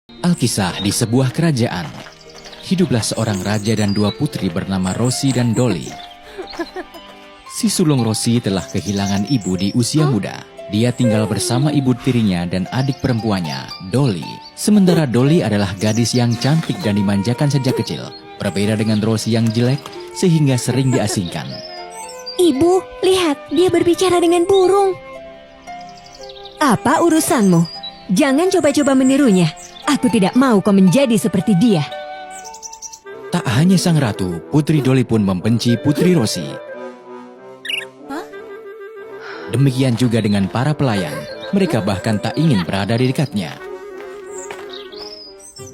Alkisah di sebuah kerajaan. Hiduplah seorang raja dan dua putri bernama Rosie dan Dolly. Si sulung Rosie telah kehilangan ibu di usia muda. Dia tinggal bersama ibu tirinya dan adik perempuannya, Dolly. Sementara Dolly adalah gadis yang cantik dan dimanjakan sejak kecil. Berbeda dengan Rosie yang jelek, sehingga sering diasingkan. Ibu, lihat, dia berbicara dengan burung. Apa urusanmu? Jangan coba-coba menirunya. Aku tidak mau kau menjadi seperti dia. Tak hanya sang ratu, Putri Dolly pun membenci Putri Rosie. Demikian juga dengan para pelayan. Mereka bahkan tak ingin berada di dekatnya.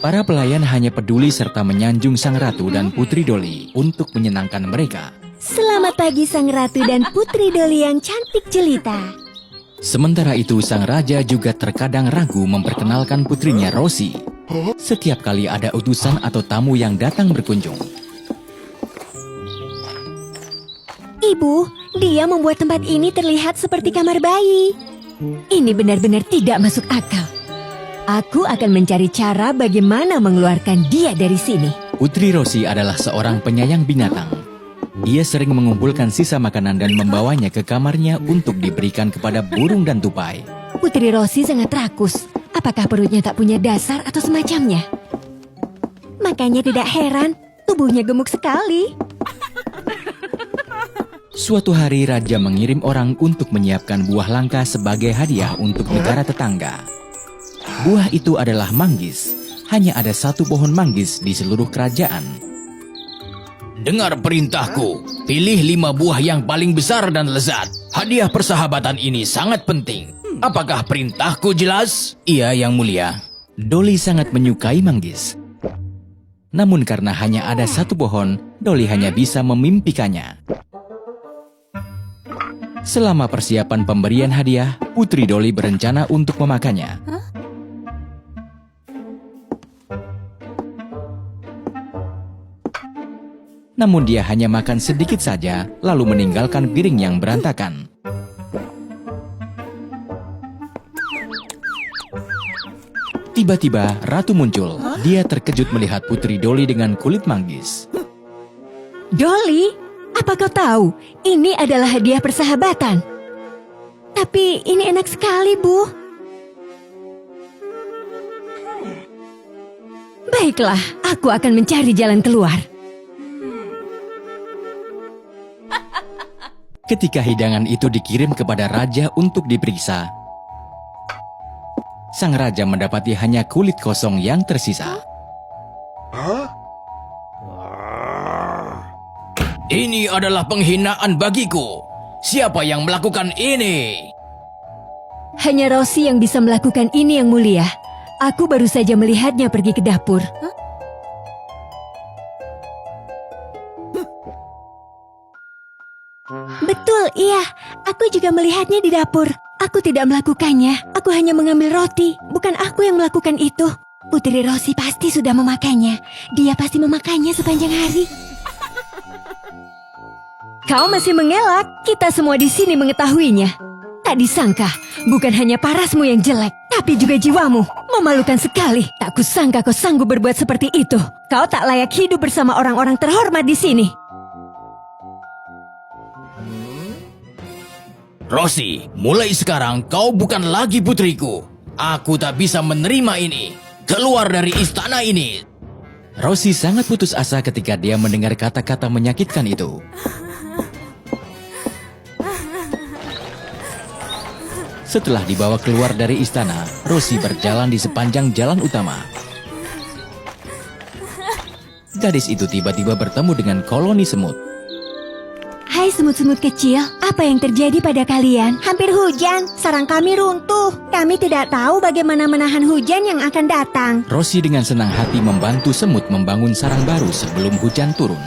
Para pelayan hanya peduli serta menyanjung sang ratu dan Putri Dolly untuk menyenangkan mereka. Selamat pagi sang ratu dan Putri Dolly yang cantik jelita. Sementara itu sang raja juga terkadang ragu memperkenalkan putrinya Rosie. Setiap kali ada utusan atau tamu yang datang berkunjung. Ibu, dia membuat tempat ini terlihat seperti kamar bayi. Ini benar-benar tidak masuk akal. Aku akan mencari cara bagaimana mengeluarkan dia dari sini. Putri Rosie adalah seorang penyayang binatang. Dia sering mengumpulkan sisa makanan dan membawanya ke kamarnya untuk diberikan kepada burung dan tupai. Putri Rosie sangat rakus. Apakah perutnya tak punya dasar atau semacamnya? Makanya tidak heran, tubuhnya gemuk sekali. Suatu hari raja mengirim orang untuk menyiapkan buah langka sebagai hadiah untuk negara tetangga. Buah itu adalah manggis. Hanya ada satu pohon manggis di seluruh kerajaan. Dengar perintahku, pilih 5 buah yang paling besar dan lezat. Hadiah persahabatan ini sangat penting. Apakah perintahku jelas? Iya, Yang Mulia. Dolly sangat menyukai manggis. Namun karena hanya ada satu pohon, Dolly hanya bisa memimpikannya. Selama persiapan pemberian hadiah, Putri Dolly berencana untuk memakannya. Namun dia hanya makan sedikit saja, lalu meninggalkan piring yang berantakan. Tiba-tiba, Ratu muncul. Dia terkejut melihat Putri Dolly dengan kulit manggis. Dolly, apa kau tahu? Ini adalah hadiah persahabatan. Tapi ini enak sekali, Bu. Baiklah, aku akan mencari jalan keluar. Ketika hidangan itu dikirim kepada raja untuk diperiksa, sang raja mendapati hanya kulit kosong yang tersisa. Ini adalah penghinaan bagiku. Siapa yang melakukan ini? Hanya Rosie yang bisa melakukan ini, Yang Mulia. Aku baru saja melihatnya pergi ke dapur. Betul, iya. Aku juga melihatnya di dapur. Aku tidak melakukannya. Aku hanya mengambil roti. Bukan aku yang melakukan itu. Putri Rosie pasti sudah memakainya. Dia pasti memakannya sepanjang hari. Kau masih mengelak. Kita semua di sini mengetahuinya. Tak disangka, bukan hanya parasmu yang jelek, tapi juga jiwamu. Memalukan sekali. Tak kusangka kau sanggup berbuat seperti itu. Kau tak layak hidup bersama orang-orang terhormat di sini. Rosie, mulai sekarang kau bukan lagi putriku. Aku tak bisa menerima ini. Keluar dari istana ini. Rosie sangat putus asa ketika dia mendengar kata-kata menyakitkan itu. Setelah dibawa keluar dari istana, Rosie berjalan di sepanjang jalan utama. Gadis itu tiba-tiba bertemu dengan koloni semut. Hai semut-semut kecil, apa yang terjadi pada kalian? Hampir hujan, sarang kami runtuh. Kami tidak tahu bagaimana menahan hujan yang akan datang. Rosie dengan senang hati membantu semut membangun sarang baru sebelum hujan turun.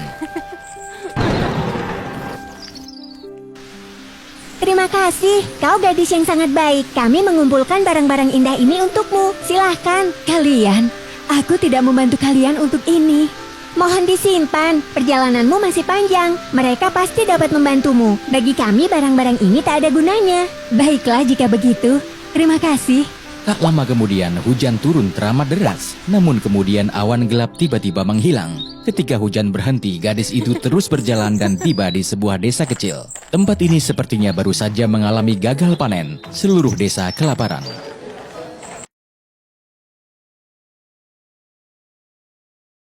Terima kasih, kau gadis yang sangat baik. Kami mengumpulkan barang-barang indah ini untukmu. Silahkan. Kalian, aku tidak membantu kalian untuk ini. Mohon disimpan, perjalananmu masih panjang. Mereka pasti dapat membantumu. Bagi kami barang-barang ini tak ada gunanya. Baiklah jika begitu. Terima kasih. Tak lama kemudian hujan turun teramat deras. Namun kemudian awan gelap tiba-tiba menghilang. Ketika hujan berhenti, gadis itu terus berjalan dan tiba di sebuah desa kecil. Tempat ini sepertinya baru saja mengalami gagal panen. Seluruh desa kelaparan.